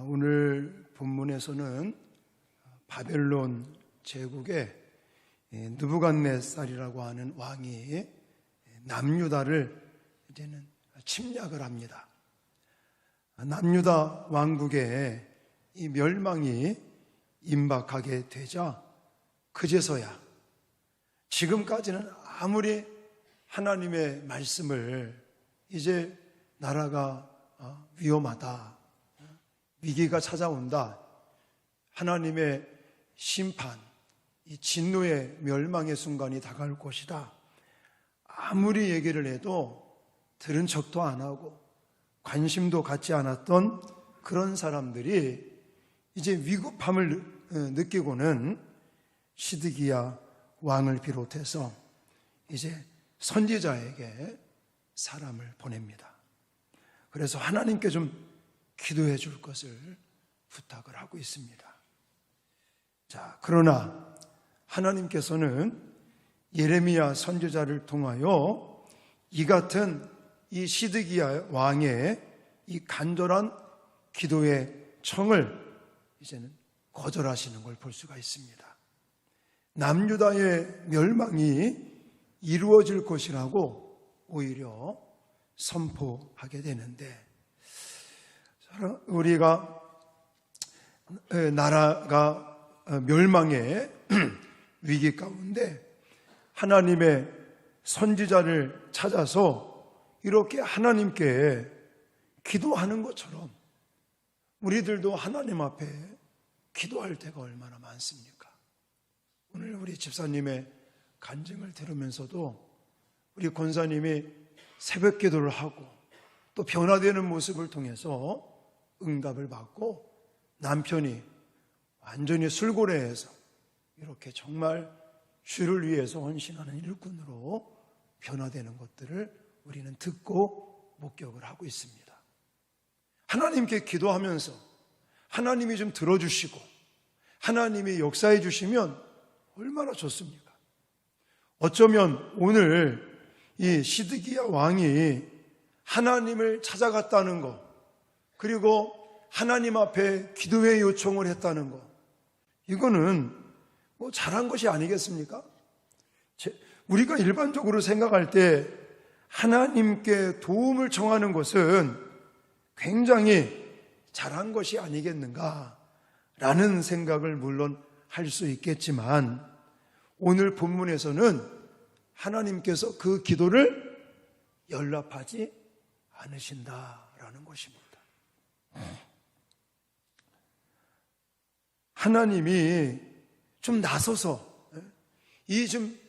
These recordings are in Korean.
오늘 본문에서는 바벨론 제국의 느부갓네살이라고 하는 왕이 남유다를 이제는 침략을 합니다. 남유다 왕국의 이 멸망이 임박하게 되자 그제서야 지금까지는 아무리 하나님의 말씀을 이제 나라가 위험하다, 위기가 찾아온다, 하나님의 심판, 이 진노의 멸망의 순간이 다가올 것이다, 아무리 얘기를 해도 들은 척도 안 하고 관심도 갖지 않았던 그런 사람들이 이제 위급함을 느끼고는 시드기야 왕을 비롯해서 이제 선지자에게 사람을 보냅니다. 그래서 하나님께 좀 기도해 줄 것을 부탁을 하고 있습니다. 자, 그러나 하나님께서는 예레미야 선지자를 통하여 이 같은 이 시드기야 왕의 이 간절한 기도의 청을 이제는 거절하시는 걸 볼 수가 있습니다. 남유다의 멸망이 이루어질 것이라고 오히려 선포하게 되는데, 우리가 나라가 멸망의 위기 가운데 하나님의 선지자를 찾아서 이렇게 하나님께 기도하는 것처럼 우리들도 하나님 앞에 기도할 때가 얼마나 많습니까? 오늘 우리 집사님의 간증을 들으면서도 우리 권사님이 새벽 기도를 하고 또 변화되는 모습을 통해서 응답을 받고 남편이 완전히 술고래해서 이렇게 정말 주를 위해서 헌신하는 일꾼으로 변화되는 것들을 우리는 듣고 목격을 하고 있습니다. 하나님께 기도하면서 하나님이 좀 들어주시고 하나님이 역사해 주시면 얼마나 좋습니까? 어쩌면 오늘 이 시드기야 왕이 하나님을 찾아갔다는 것, 그리고 하나님 앞에 기도의 요청을 했다는 것, 이거는 뭐 잘한 것이 아니겠습니까? 우리가 일반적으로 생각할 때 하나님께 도움을 청하는 것은 굉장히 잘한 것이 아니겠는가라는 생각을 물론 할 수 있겠지만, 오늘 본문에서는 하나님께서 그 기도를 연락하지 않으신다라는 것입니다. 하나님이 좀 나서서 이 좀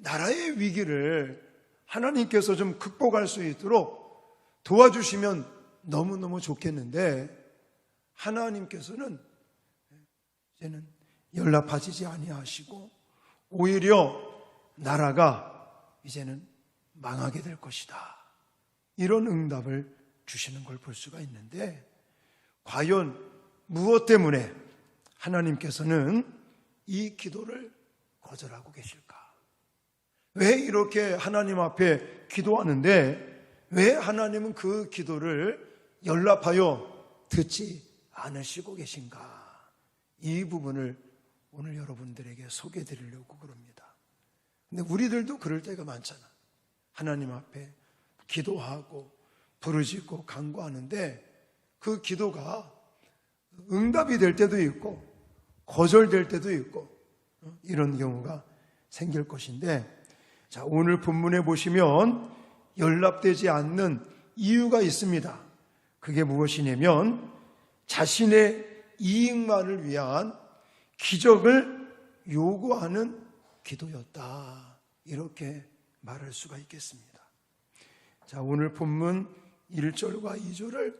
나라의 위기를 하나님께서 좀 극복할 수 있도록 도와주시면 너무너무 좋겠는데, 하나님께서는 이제는 연락하시지 아니하시고 오히려 나라가 이제는 망하게 될 것이다, 이런 응답을 주시는 걸 볼 수가 있는데, 과연 무엇 때문에 하나님께서는 이 기도를 거절하고 계실까? 왜 이렇게 하나님 앞에 기도하는데 왜 하나님은 그 기도를 연락하여 듣지 않으시고 계신가? 이 부분을 오늘 여러분들에게 소개해 드리려고 그럽니다. 근데 우리들도 그럴 때가 많잖아. 하나님 앞에 기도하고 부르짖고 간구하는데 그 기도가 응답이 될 때도 있고 거절될 때도 있고 이런 경우가 생길 것인데, 자, 오늘 본문에 보시면 연락되지 않는 이유가 있습니다. 그게 무엇이냐면 자신의 이익만을 위한 기적을 요구하는 기도였다, 이렇게 말할 수가 있겠습니다. 자, 오늘 본문 1절과 2절을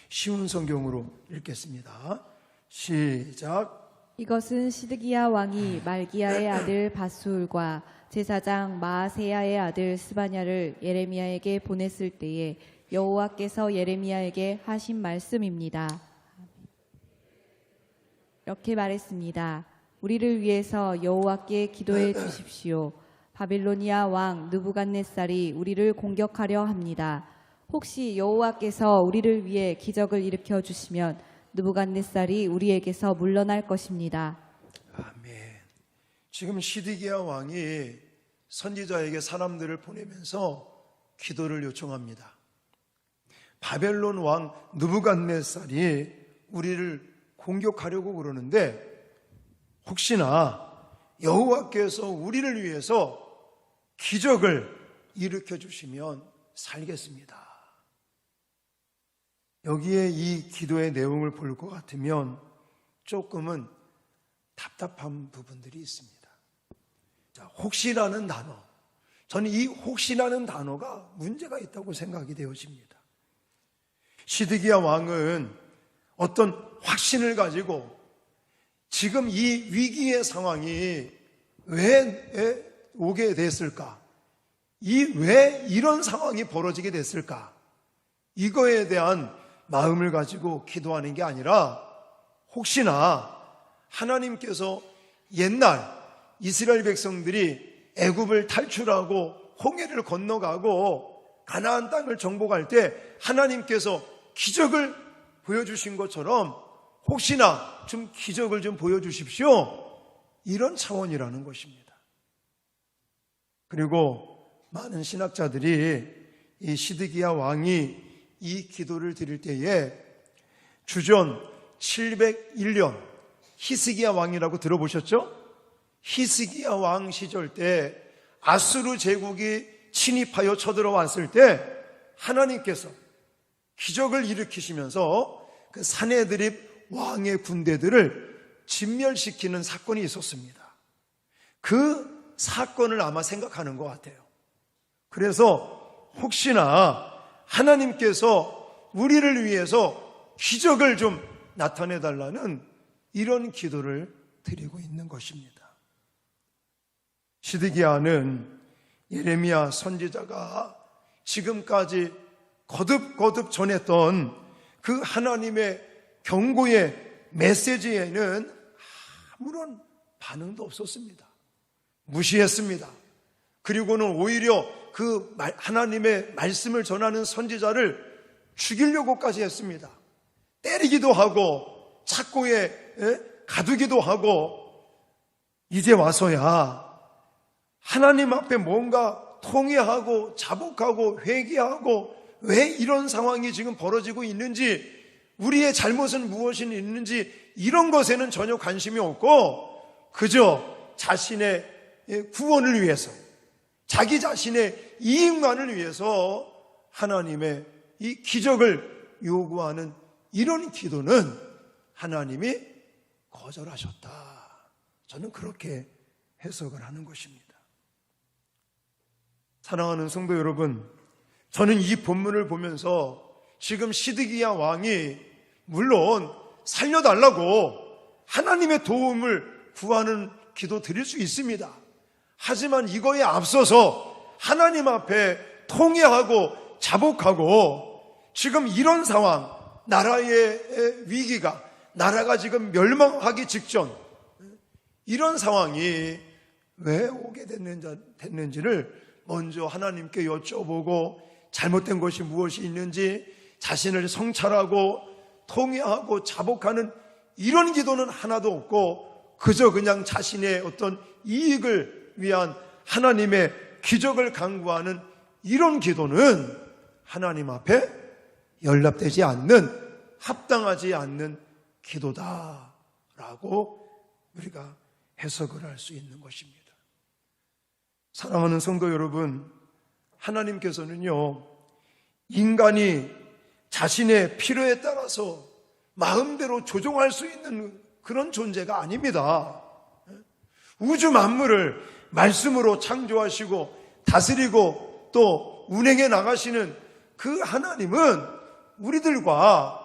쉬운 성경으로 읽겠습니다. 시작. 이것은 시드기야 왕이 말기야의 아들 바수울과 제사장 마아세야의 아들 스바냐를 예레미야에게 보냈을 때에 여호와께서 예레미야에게 하신 말씀입니다. 이렇게 말했습니다. 우리를 위해서 여호와께 기도해 주십시오. 바빌로니아 왕 느부갓네살이 우리를 공격하려 합니다. 혹시 여호와께서 우리를 위해 기적을 일으켜 주시면 느부갓네살이 우리에게서 물러날 것입니다. 아멘. 지금 시드기야 왕이 선지자에게 사람들을 보내면서 기도를 요청합니다. 바벨론 왕 느부갓네살이 우리를 공격하려고 그러는데 혹시나 여호와께서 우리를 위해서 기적을 일으켜 주시면 살겠습니다. 여기에 이 기도의 내용을 볼 것 같으면 조금은 답답한 부분들이 있습니다. 자, 혹시라는 단어. 저는 이 혹시라는 단어가 문제가 있다고 생각이 되어집니다. 시드기야 왕은 어떤 확신을 가지고 지금 이 위기의 상황이 왜 오게 됐을까? 왜 이런 상황이 벌어지게 됐을까? 이거에 대한 마음을 가지고 기도하는 게 아니라 혹시나 하나님께서 옛날 이스라엘 백성들이 애굽을 탈출하고 홍해를 건너가고 가나안 땅을 정복할 때 하나님께서 기적을 보여주신 것처럼 혹시나 좀 기적을 좀 보여주십시오. 이런 차원이라는 것입니다. 그리고 많은 신학자들이 이 시드기야 왕이 이 기도를 드릴 때에 주전 701년 히스기야 왕이라고 들어보셨죠? 히스기야 왕 시절 때 아수르 제국이 침입하여 쳐들어왔을 때 하나님께서 기적을 일으키시면서 그 사내드립 왕의 군대들을 진멸시키는 사건이 있었습니다. 그 사건을 아마 생각하는 것 같아요. 그래서 혹시나 하나님께서 우리를 위해서 기적을 좀 나타내달라는 이런 기도를 드리고 있는 것입니다. 시드기야는 예레미야 선지자가 지금까지 거듭거듭 전했던 그 하나님의 경고의 메시지에는 아무런 반응도 없었습니다. 무시했습니다. 그리고는 오히려 그 하나님의 말씀을 전하는 선지자를 죽이려고까지 했습니다. 때리기도 하고 착고에 가두기도 하고 이제 와서야 하나님 앞에 뭔가 통회하고 자복하고 회개하고 왜 이런 상황이 지금 벌어지고 있는지 우리의 잘못은 무엇이 있는지 이런 것에는 전혀 관심이 없고 그저 자신의 구원을 위해서 자기 자신의 이익만을 위해서 하나님의 이 기적을 요구하는 이런 기도는 하나님이 거절하셨다. 저는 그렇게 해석을 하는 것입니다. 사랑하는 성도 여러분, 저는 이 본문을 보면서 지금 시드기야 왕이 물론 살려달라고 하나님의 도움을 구하는 기도 드릴 수 있습니다. 하지만 이거에 앞서서 하나님 앞에 통회하고 자복하고 지금 이런 상황, 나라의 위기가, 나라가 지금 멸망하기 직전 이런 상황이 왜 오게 됐는지를 먼저 하나님께 여쭤보고 잘못된 것이 무엇이 있는지 자신을 성찰하고 통회하고 자복하는 이런 기도는 하나도 없고 그저 그냥 자신의 어떤 이익을 위한 하나님의 기적을 간구하는 이런 기도는 하나님 앞에 연락되지 않는 합당하지 않는 기도다라고 우리가 해석을 할 수 있는 것입니다. 사랑하는 성도 여러분, 하나님께서는요 인간이 자신의 필요에 따라서 마음대로 조종할 수 있는 그런 존재가 아닙니다. 우주 만물을 말씀으로 창조하시고 다스리고 또 운행해 나가시는 그 하나님은 우리들과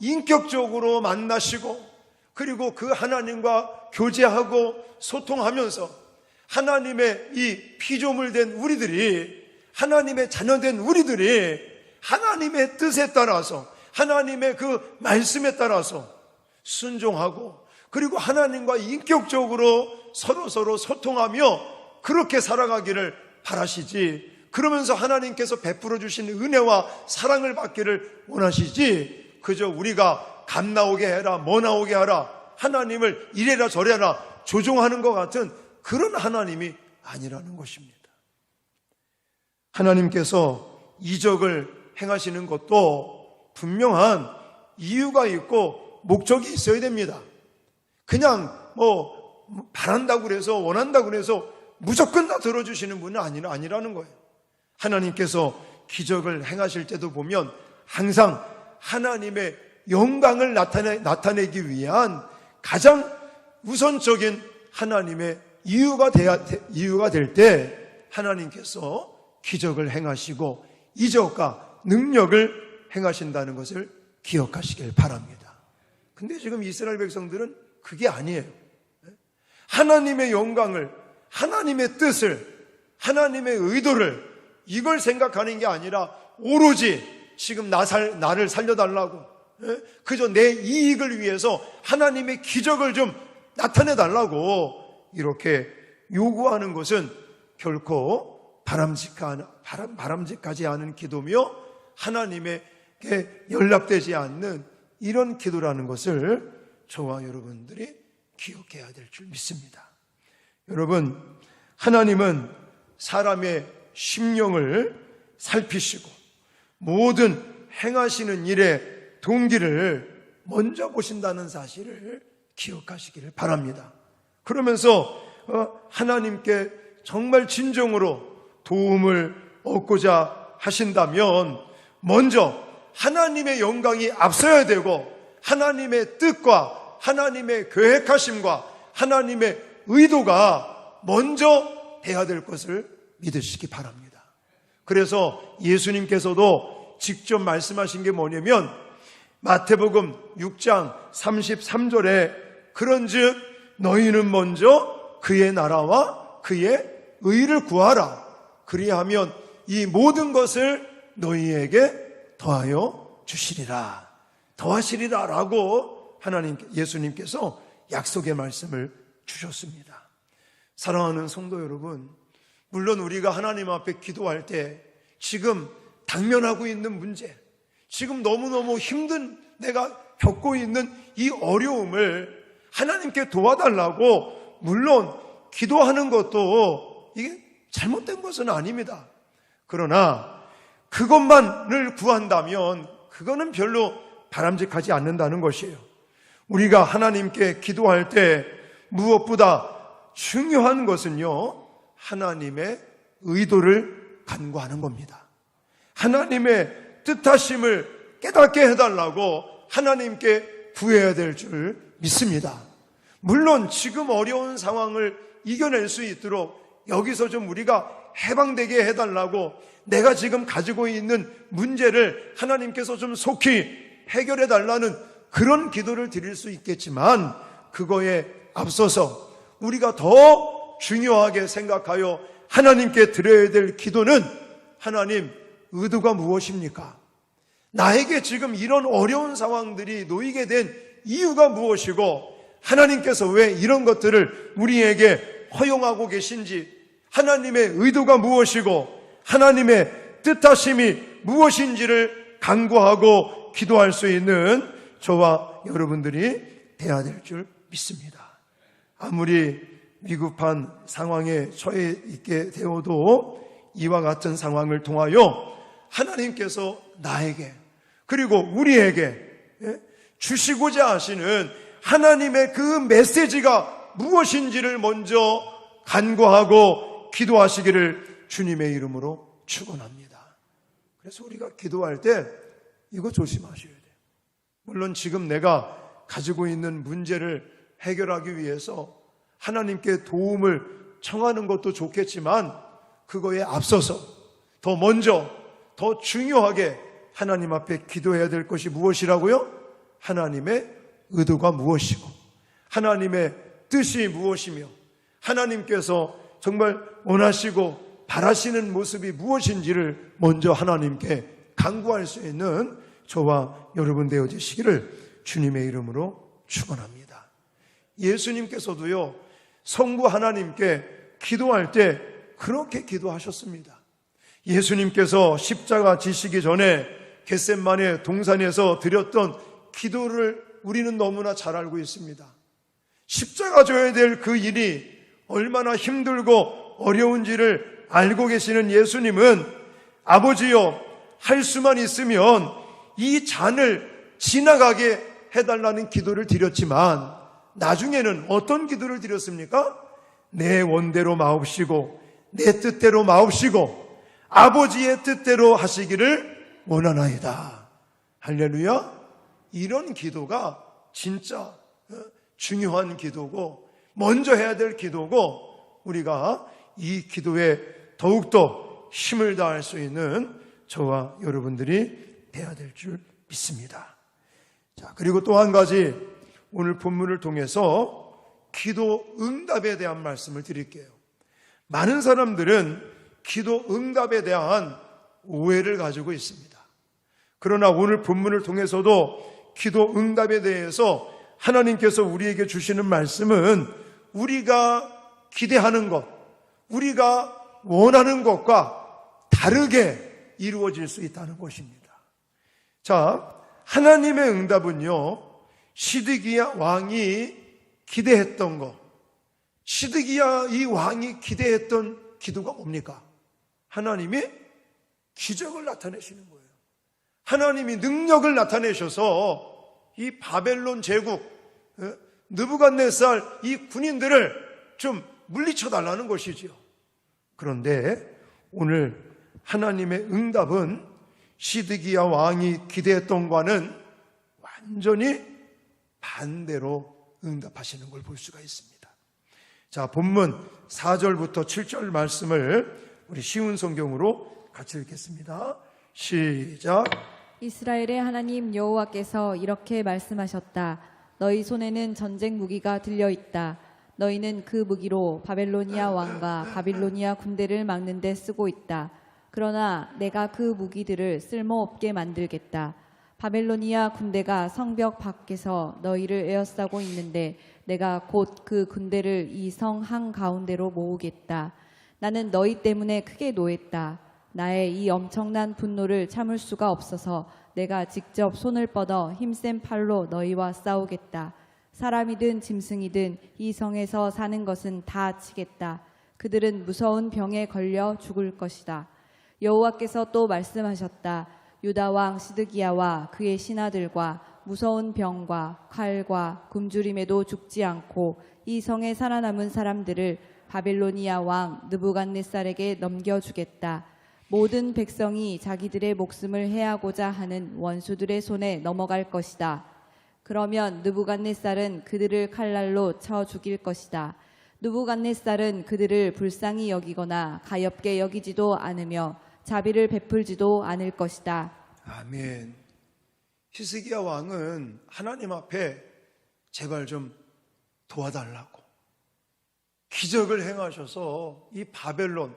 인격적으로 만나시고 그리고 그 하나님과 교제하고 소통하면서 하나님의 이 피조물 된 우리들이 하나님의 자녀된 우리들이 하나님의 뜻에 따라서 하나님의 그 말씀에 따라서 순종하고 그리고 하나님과 인격적으로 서로 소통하며 그렇게 살아가기를 바라시지 그러면서 하나님께서 베풀어 주신 은혜와 사랑을 받기를 원하시지, 그저 우리가 값 나오게 해라, 뭐 나오게 하라, 하나님을 이래라 저래라 조종하는 것 같은 그런 하나님이 아니라는 것입니다. 하나님께서 이적을 행하시는 것도 분명한 이유가 있고 목적이 있어야 됩니다. 그냥 바란다고 그래서, 원한다고 그래서 무조건 다 들어주시는 분은 아니라는 거예요. 하나님께서 기적을 행하실 때도 보면 항상 하나님의 영광을 나타내기 위한 가장 우선적인 하나님의 이유가 될 때 하나님께서 기적을 행하시고 이적과 능력을 행하신다는 것을 기억하시길 바랍니다. 근데 지금 이스라엘 백성들은 그게 아니에요. 하나님의 영광을, 하나님의 뜻을, 하나님의 의도를 이걸 생각하는 게 아니라 오로지 지금 나를 살려달라고, 그저 내 이익을 위해서 하나님의 기적을 좀 나타내달라고 이렇게 요구하는 것은 결코 바람직하지 않은 기도며 하나님에게 연락되지 않는 이런 기도라는 것을 저와 여러분들이 기억해야 될 줄 믿습니다. 여러분, 하나님은 사람의 심령을 살피시고 모든 행하시는 일의 동기를 먼저 보신다는 사실을 기억하시기를 바랍니다. 그러면서 하나님께 정말 진정으로 도움을 얻고자 하신다면 먼저 하나님의 영광이 앞서야 되고 하나님의 뜻과 하나님의 계획하심과 하나님의 의도가 먼저 돼야 될 것을 믿으시기 바랍니다. 그래서 예수님께서도 직접 말씀하신 게 뭐냐면 마태복음 6장 33절에 그런즉 너희는 먼저 그의 나라와 그의 의를 구하라. 그리하면 이 모든 것을 너희에게 더하여 주시리라. 더하시리라 라고 예수님께서 약속의 말씀을 주셨습니다. 사랑하는 성도 여러분, 물론 우리가 하나님 앞에 기도할 때 지금 당면하고 있는 문제, 지금 너무너무 힘든 내가 겪고 있는 이 어려움을 하나님께 도와달라고 물론 기도하는 것도 이게 잘못된 것은 아닙니다. 그러나 그것만을 구한다면 그거는 별로 바람직하지 않는다는 것이에요. 우리가 하나님께 기도할 때 무엇보다 중요한 것은요, 하나님의 의도를 간구하는 겁니다. 하나님의 뜻하심을 깨닫게 해달라고 하나님께 구해야 될 줄 믿습니다. 물론 지금 어려운 상황을 이겨낼 수 있도록 여기서 좀 우리가 해방되게 해달라고 내가 지금 가지고 있는 문제를 하나님께서 좀 속히 해결해 달라는 그런 기도를 드릴 수 있겠지만 그거에 앞서서 우리가 더 중요하게 생각하여 하나님께 드려야 될 기도는 하나님, 의도가 무엇입니까? 나에게 지금 이런 어려운 상황들이 놓이게 된 이유가 무엇이고 하나님께서 왜 이런 것들을 우리에게 허용하고 계신지, 하나님의 의도가 무엇이고 하나님의 뜻하심이 무엇인지를 간구하고 기도할 수 있는 저와 여러분들이 돼야 될 줄 믿습니다. 아무리 위급한 상황에 처해 있게 되어도 이와 같은 상황을 통하여 하나님께서 나에게 그리고 우리에게 주시고자 하시는 하나님의 그 메시지가 무엇인지를 먼저 간구하고 기도하시기를 주님의 이름으로 축원합니다. 그래서 우리가 기도할 때 이거 조심하셔야 돼요. 물론 지금 내가 가지고 있는 문제를 해결하기 위해서 하나님께 도움을 청하는 것도 좋겠지만 그거에 앞서서 더 먼저 더 중요하게 하나님 앞에 기도해야 될 것이 무엇이라고요? 하나님의 의도가 무엇이고 하나님의 뜻이 무엇이며 하나님께서 정말 원하시고 바라시는 모습이 무엇인지를 먼저 하나님께 간구할 수 있는 저와 여러분 되어지시기를 주님의 이름으로 축원합니다. 예수님께서도요, 성부 하나님께 기도할 때 그렇게 기도하셨습니다. 예수님께서 십자가 지시기 전에 겟셋마네 동산에서 드렸던 기도를 우리는 너무나 잘 알고 있습니다. 십자가 져야 될 그 일이 얼마나 힘들고 어려운지를 알고 계시는 예수님은 아버지여, 할 수만 있으면 이 잔을 지나가게 해달라는 기도를 드렸지만 나중에는 어떤 기도를 드렸습니까? 내 원대로 마옵시고 내 뜻대로 마옵시고 아버지의 뜻대로 하시기를 원하나이다. 할렐루야. 이런 기도가 진짜 중요한 기도고 먼저 해야 될 기도고 우리가 이 기도에 더욱더 힘을 다할 수 있는 저와 여러분들이 돼야 될 줄 믿습니다. 자, 그리고 또 한 가지 오늘 본문을 통해서 기도 응답에 대한 말씀을 드릴게요. 많은 사람들은 기도 응답에 대한 오해를 가지고 있습니다. 그러나 오늘 본문을 통해서도 기도 응답에 대해서 하나님께서 우리에게 주시는 말씀은 우리가 기대하는 것, 우리가 원하는 것과 다르게 이루어질 수 있다는 것입니다. 자, 하나님의 응답은요, 시드기야 왕이 기대했던 것, 시드기야 이 왕이 기대했던 기도가 뭡니까? 하나님이 기적을 나타내시는 거예요. 하나님이 능력을 나타내셔서 이 바벨론 제국 느부갓네살 이 군인들을 좀 물리쳐 달라는 것이지요. 그런데 오늘 하나님의 응답은 시드기야 왕이 기대했던 것과는 완전히 반대로 응답하시는 걸 볼 수가 있습니다. 자, 본문 4절부터 7절 말씀을 우리 쉬운 성경으로 같이 읽겠습니다. 시작. 이스라엘의 하나님 여호와께서 이렇게 말씀하셨다. 너희 손에는 전쟁 무기가 들려 있다. 너희는 그 무기로 바벨로니아 왕과 바빌로니아 군대를 막는 데 쓰고 있다. 그러나 내가 그 무기들을 쓸모없게 만들겠다. 바벨로니아 군대가 성벽 밖에서 너희를 에워싸고 있는데 내가 곧 그 군대를 이 성 한가운데로 모으겠다. 나는 너희 때문에 크게 노했다. 나의 이 엄청난 분노를 참을 수가 없어서 내가 직접 손을 뻗어 힘센 팔로 너희와 싸우겠다. 사람이든 짐승이든 이 성에서 사는 것은 다 치겠다. 그들은 무서운 병에 걸려 죽을 것이다. 여호와께서 또 말씀하셨다. 유다 왕 시드기야와 그의 신하들과 무서운 병과 칼과 굶주림에도 죽지 않고 이 성에 살아남은 사람들을 바벨로니아 왕 느부갓네살에게 넘겨주겠다. 모든 백성이 자기들의 목숨을 해하고자 하는 원수들의 손에 넘어갈 것이다. 그러면 느부갓네살은 그들을 칼날로 쳐 죽일 것이다. 느부갓네살은 그들을 불쌍히 여기거나 가엾게 여기지도 않으며 자비를 베풀지도 않을 것이다. 아멘. 히스기야 왕은 하나님 앞에 제발 좀 도와달라고 기적을 행하셔서 이 바벨론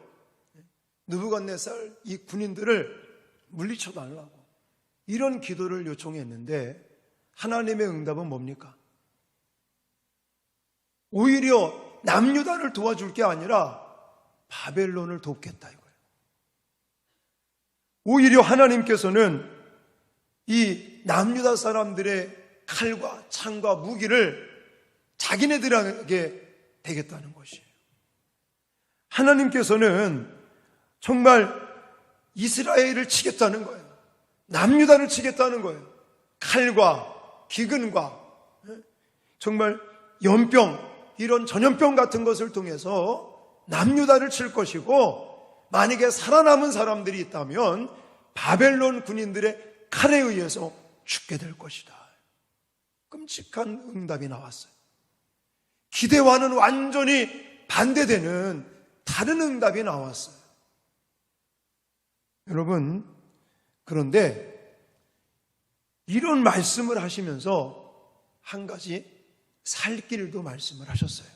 느부갓네살 이 군인들을 물리쳐 달라고 이런 기도를 요청했는데 하나님의 응답은 뭡니까? 오히려 남유다를 도와줄 게 아니라 바벨론을 돕겠다 이거예요. 오히려 하나님께서는 이 남유다 사람들의 칼과 창과 무기를 자기네들에게 되겠다는 것이에요. 하나님께서는 정말 이스라엘을 치겠다는 거예요. 남유다를 치겠다는 거예요. 칼과 기근과 정말 연병 이런 전염병 같은 것을 통해서 남유다를 칠 것이고 만약에 살아남은 사람들이 있다면 바벨론 군인들의 칼에 의해서 죽게 될 것이다. 끔찍한 응답이 나왔어요. 기대와는 완전히 반대되는 다른 응답이 나왔어요. 여러분, 그런데 이런 말씀을 하시면서 한 가지 살 길도 말씀을 하셨어요.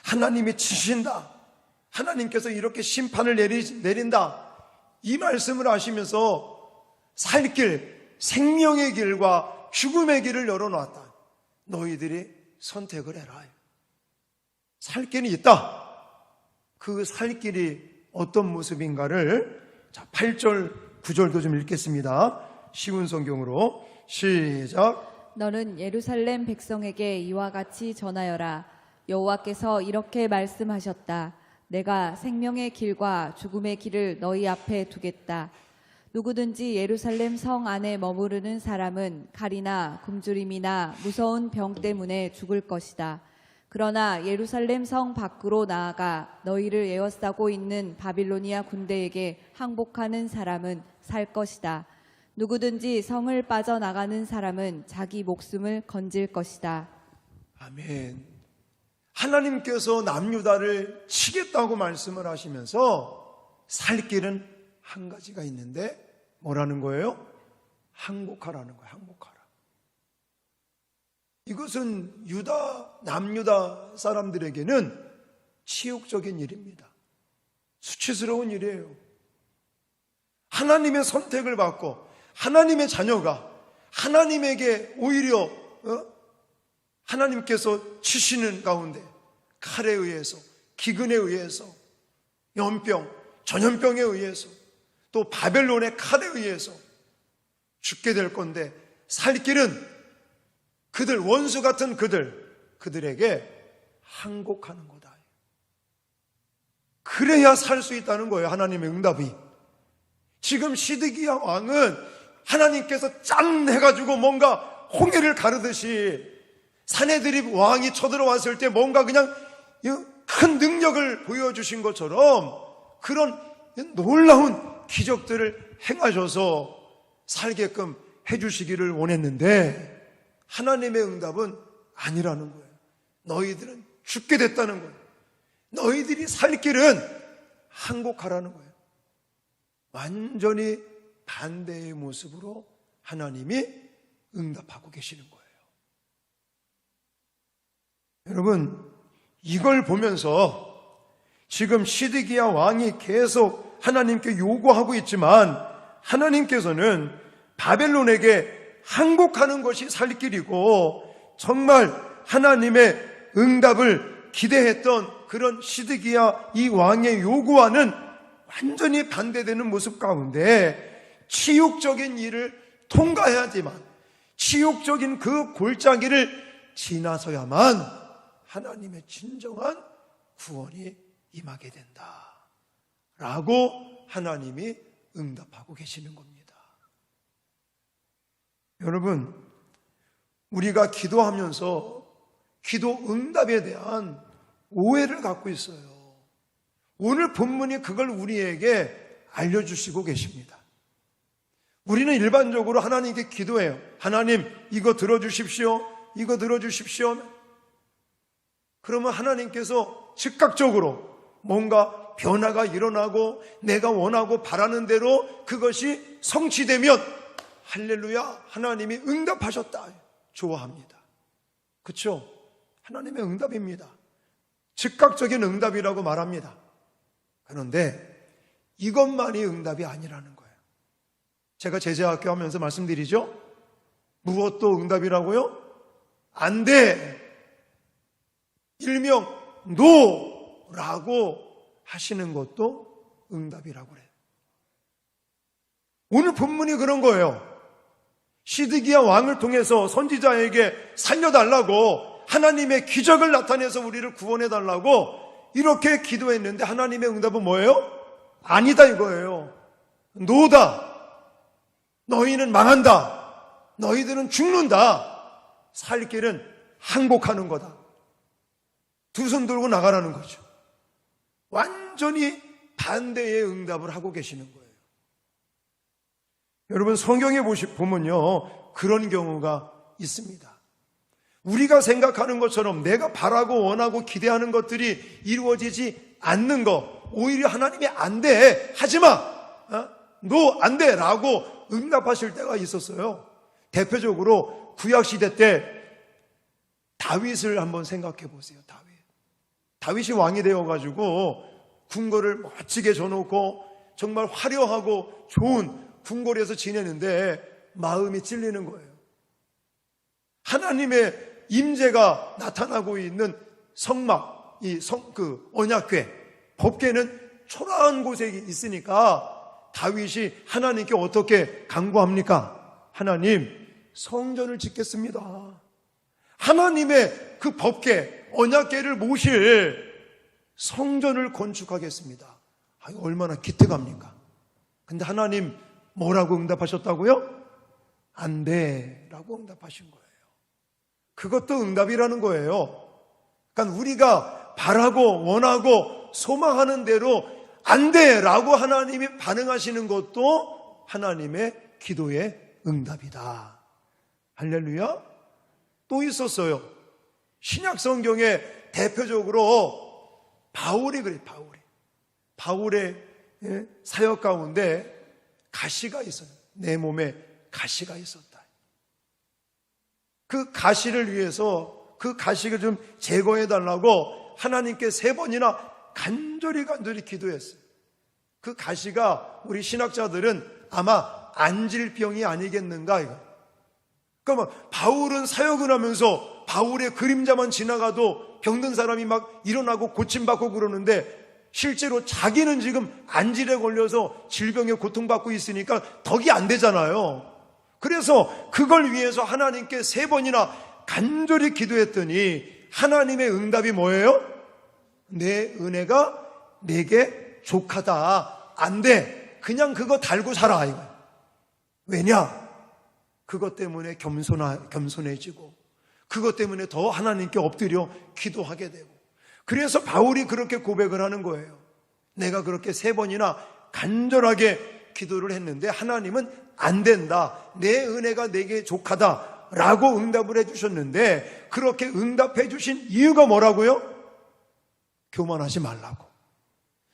하나님이 치신다. 하나님께서 이렇게 심판을 내린다. 이 말씀을 하시면서 살 길, 생명의 길과 죽음의 길을 열어놨다. 너희들이 선택을 해라. 살 길이 있다. 그 살 길이 어떤 모습인가를 자, 8절, 9절도 좀 읽겠습니다. 쉬운 성경으로 시작. 너는 예루살렘 백성에게 이와 같이 전하여라. 여호와께서 이렇게 말씀하셨다. 내가 생명의 길과 죽음의 길을 너희 앞에 두겠다. 누구든지 예루살렘 성 안에 머무르는 사람은 칼이나 굶주림이나 무서운 병 때문에 죽을 것이다. 그러나 예루살렘 성 밖으로 나아가 너희를 에워싸고 있는 바빌로니아 군대에게 항복하는 사람은 살 것이다. 누구든지 성을 빠져나가는 사람은 자기 목숨을 건질 것이다. 아멘. 하나님께서 남유다를 치겠다고 말씀을 하시면서 살 길은 한 가지가 있는데 뭐라는 거예요? 항복하라는 거예요. 항복하라. 이것은 남유다 사람들에게는 치욕적인 일입니다. 수치스러운 일이에요. 하나님의 선택을 받고 하나님의 자녀가 하나님에게 오히려 하나님께서 치시는 가운데 칼에 의해서, 기근에 의해서, 연병, 전염병에 의해서, 또 바벨론의 칼에 의해서 죽게 될 건데 살 길은 그들, 원수 같은 그들에게 항복하는 거다. 그래야 살 수 있다는 거예요. 하나님의 응답이. 지금 시드기야 왕은 하나님께서 짠 해가지고 뭔가 홍해를 가르듯이 사내들이 왕이 쳐들어왔을 때 뭔가 그냥 큰 능력을 보여주신 것처럼 그런 놀라운 기적들을 행하셔서 살게끔 해주시기를 원했는데 하나님의 응답은 아니라는 거예요. 너희들은 죽게 됐다는 거예요. 너희들이 살 길은 항복하라는 거예요. 완전히 반대의 모습으로 하나님이 응답하고 계시는 거예요. 여러분, 이걸 보면서 지금 시드기야 왕이 계속 하나님께 요구하고 있지만 하나님께서는 바벨론에게 항복하는 것이 살 길이고 정말 하나님의 응답을 기대했던 그런 시드기야 이 왕의 요구와는 완전히 반대되는 모습 가운데 치욕적인 일을 통과해야지만 치욕적인 그 골짜기를 지나서야만 하나님의 진정한 구원이 임하게 된다 라고 하나님이 응답하고 계시는 겁니다. 여러분, 우리가 기도하면서 기도 응답에 대한 오해를 갖고 있어요. 오늘 본문이 그걸 우리에게 알려주시고 계십니다. 우리는 일반적으로 하나님께 기도해요. 하나님, 이거 들어주십시오. 이거 들어주십시오. 그러면 하나님께서 즉각적으로 뭔가 변화가 일어나고 내가 원하고 바라는 대로 그것이 성취되면 할렐루야, 하나님이 응답하셨다. 좋아합니다. 그렇죠? 하나님의 응답입니다. 즉각적인 응답이라고 말합니다. 그런데 이것만이 응답이 아니라는 거예요. 제가 제자학교 하면서 말씀드리죠. 무엇도 응답이라고요? 안 돼. 일명 노라고 하시는 것도 응답이라고 그래요. 오늘 본문이 그런 거예요. 시드기야 왕을 통해서 선지자에게 살려달라고 하나님의 기적을 나타내서 우리를 구원해달라고 이렇게 기도했는데 하나님의 응답은 뭐예요? 아니다 이거예요. 노다. 너희는 망한다. 너희들은 죽는다. 살 길은 항복하는 거다. 두 손 들고 나가라는 거죠. 완전히 반대의 응답을 하고 계시는 거예요. 여러분, 성경에 보면요, 그런 경우가 있습니다. 우리가 생각하는 것처럼 내가 바라고 원하고 기대하는 것들이 이루어지지 않는 거, 오히려 하나님이 안 돼, 하지 마, 너 안 돼 라고 응답하실 때가 있었어요. 대표적으로 구약시대 때 다윗을 한번 생각해 보세요. 다윗이 왕이 되어가지고 궁궐을 멋지게 줘놓고 정말 화려하고 좋은 궁궐에서 지내는데 마음이 찔리는 거예요. 하나님의 임재가 나타나고 있는 성막, 그 언약궤, 법궤는 초라한 곳에 있으니까 다윗이 하나님께 어떻게 간구합니까? 하나님, 성전을 짓겠습니다. 하나님의 그 법궤, 언약궤를 모실 성전을 건축하겠습니다. 얼마나 기특합니까? 근데 하나님 뭐라고 응답하셨다고요? 안 돼 라고 응답하신 거예요. 그것도 응답이라는 거예요. 그러니까 우리가 바라고 원하고 소망하는 대로 안 돼 라고 하나님이 반응하시는 것도 하나님의 기도의 응답이다. 할렐루야. 또 있었어요. 신약 성경에 대표적으로 바울이 그래. 바울의 사역 가운데 가시가 있어요. 내 몸에 가시가 있었다. 그 가시를 위해서 그 가시를 좀 제거해 달라고 하나님께 3번이나 간절히 기도했어요. 그 가시가 우리 신학자들은 아마 안질병이 아니겠는가 이거. 그러니까 바울은 사역을 하면서 바울의 그림자만 지나가도 병든 사람이 막 일어나고 고침받고 그러는데 실제로 자기는 지금 안질에 걸려서 질병에 고통받고 있으니까 덕이 안 되잖아요. 그래서 그걸 위해서 하나님께 3번이나 간절히 기도했더니 하나님의 응답이 뭐예요? 내 은혜가 내게 족하다. 안 돼. 그냥 그거 달고 살아. 이거. 왜냐? 그것 때문에 겸손해지고 그것 때문에 더 하나님께 엎드려 기도하게 되고 그래서 바울이 그렇게 고백을 하는 거예요. 내가 그렇게 3번이나 간절하게 기도를 했는데 하나님은 안 된다. 내 은혜가 내게 족하다 라고 응답을 해주셨는데 그렇게 응답해 주신 이유가 뭐라고요? 교만하지 말라고.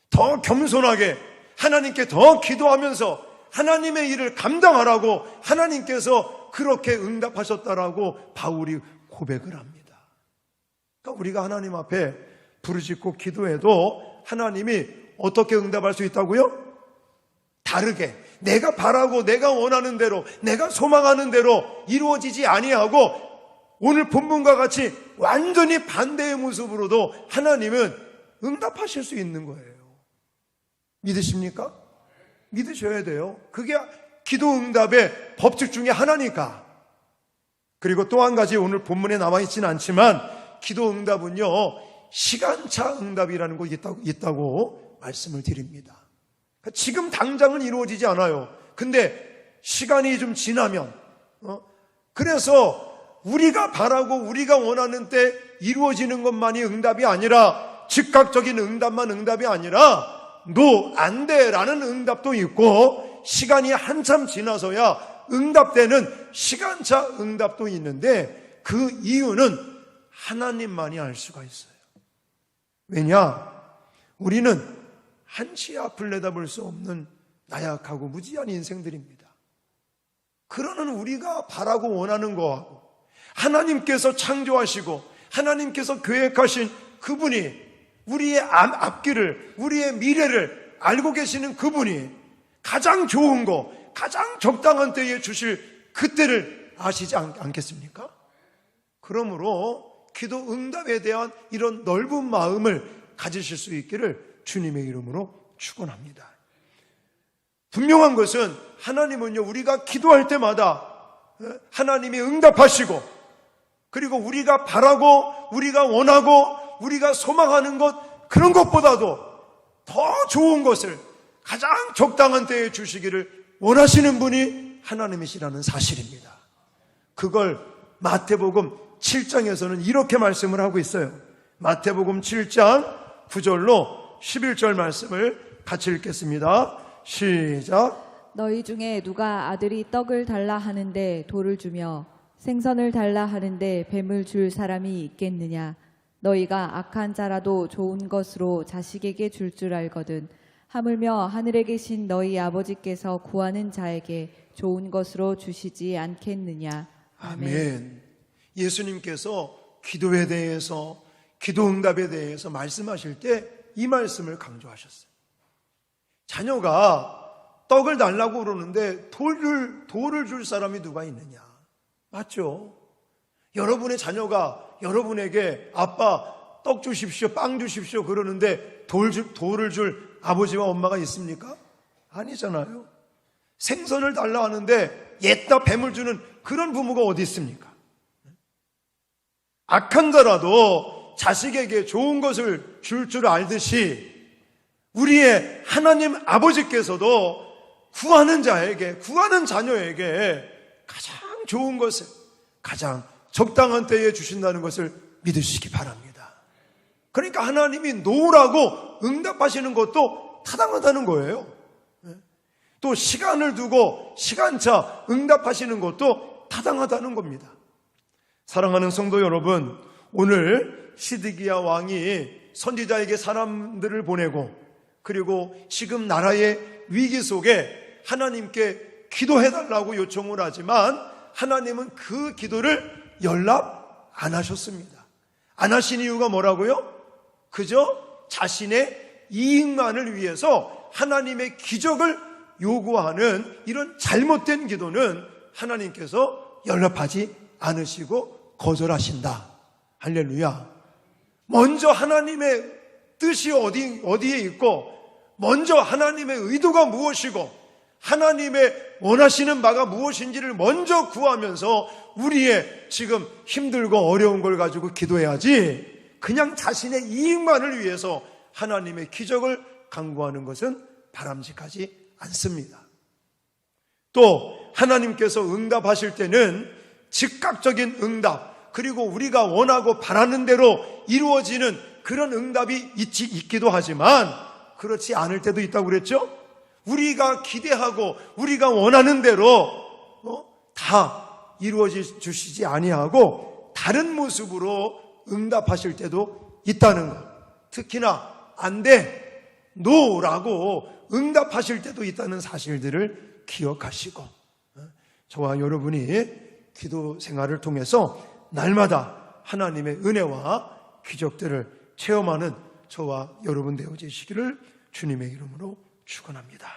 더 겸손하게 하나님께 더 기도하면서 하나님의 일을 감당하라고 하나님께서 그렇게 응답하셨다라고 바울이 고백을 합니다. 그러니까 우리가 하나님 앞에 부르짖고 기도해도 하나님이 어떻게 응답할 수 있다고요? 다르게 내가 바라고 내가 원하는 대로 내가 소망하는 대로 이루어지지 아니하고 오늘 본문과 같이 완전히 반대의 모습으로도 하나님은 응답하실 수 있는 거예요. 믿으십니까? 믿으셔야 돼요. 그게 기도 응답의 법칙 중에 하나니까. 그리고 또 한 가지 오늘 본문에 나와 있지는 않지만 기도 응답은요 시간차 응답이라는 거 있다고 말씀을 드립니다. 지금 당장은 이루어지지 않아요. 근데 시간이 좀 지나면 그래서 우리가 바라고 우리가 원하는 때 이루어지는 것만이 응답이 아니라 즉각적인 응답만 응답이 아니라 너 안 돼라는 응답도 있고 시간이 한참 지나서야 응답되는 시간차 응답도 있는데 그 이유는 하나님만이 알 수가 있어요. 왜냐? 우리는 한치 앞을 내다볼 수 없는 나약하고 무지한 인생들입니다. 그러는 우리가 바라고 원하는 거하고 하나님께서 창조하시고 하나님께서 계획하신 그분이 우리의 앞길을 우리의 미래를 알고 계시는 그분이 가장 좋은 거 가장 적당한 때에 주실 그때를 아시지 않겠습니까? 그러므로 기도 응답에 대한 이런 넓은 마음을 가지실 수 있기를 주님의 이름으로 축원합니다. 분명한 것은 하나님은요 우리가 기도할 때마다 하나님이 응답하시고 그리고 우리가 바라고 우리가 원하고 우리가 소망하는 것 그런 것보다도 더 좋은 것을 가장 적당한 때에 주시기를 원하시는 분이 하나님이시라는 사실입니다. 그걸 마태복음 7장에서는 이렇게 말씀을 하고 있어요. 마태복음 7장 9절로 11절 말씀을 같이 읽겠습니다. 시작. 너희 중에 누가 아들이 떡을 달라 하는데 돌을 주며 생선을 달라 하는데 뱀을 줄 사람이 있겠느냐? 너희가 악한 자라도 좋은 것으로 자식에게 줄 알거든 하물며 하늘에 계신 너희 아버지께서 구하는 자에게 좋은 것으로 주시지 않겠느냐. 아멘. 예수님께서 기도에 대해서 기도 응답에 대해서 말씀하실 때 이 말씀을 강조하셨어요. 자녀가 떡을 달라고 그러는데 돌을 줄 사람이 누가 있느냐? 맞죠? 여러분의 자녀가 여러분에게 아빠 떡 주십시오, 빵 주십시오 그러는데 돌을 줄 아버지와 엄마가 있습니까? 아니잖아요. 생선을 달라 하는데 옛다 뱀을 주는 그런 부모가 어디 있습니까? 악한 자라도 자식에게 좋은 것을 줄 줄 알듯이 우리의 하나님 아버지께서도 구하는 자에게, 구하는 자녀에게 가장 좋은 것을 가장 적당한 때에 주신다는 것을 믿으시기 바랍니다. 그러니까 하나님이 노라고 응답하시는 것도 타당하다는 거예요. 또 시간을 두고 시간차 응답하시는 것도 타당하다는 겁니다. 사랑하는 성도 여러분, 오늘 시드기야 왕이 선지자에게 사람들을 보내고 그리고 지금 나라의 위기 속에 하나님께 기도해달라고 요청을 하지만 하나님은 그 기도를 연락 안 하셨습니다. 안 하신 이유가 뭐라고요? 그저 자신의 이익만을 위해서 하나님의 기적을 요구하는 이런 잘못된 기도는 하나님께서 연락하지 않으시고 거절하신다. 할렐루야. 먼저 하나님의 뜻이 어디에 있고 먼저 하나님의 의도가 무엇이고 하나님의 원하시는 바가 무엇인지를 먼저 구하면서 우리의 지금 힘들고 어려운 걸 가지고 기도해야지 그냥 자신의 이익만을 위해서 하나님의 기적을 간구하는 것은 바람직하지 않습니다. 또 하나님께서 응답하실 때는 즉각적인 응답 그리고 우리가 원하고 바라는 대로 이루어지는 그런 응답이 있기도 하지만 그렇지 않을 때도 있다고 그랬죠? 우리가 기대하고 우리가 원하는 대로 다 이루어져 주시지 아니하고 다른 모습으로 응답하실 때도 있다는 것. 특히나 안 돼, 노라고 응답하실 때도 있다는 사실들을 기억하시고 저와 여러분이 기도 생활을 통해서 날마다 하나님의 은혜와 기적들을 체험하는 저와 여러분 되어지시기를 주님의 이름으로 축원합니다.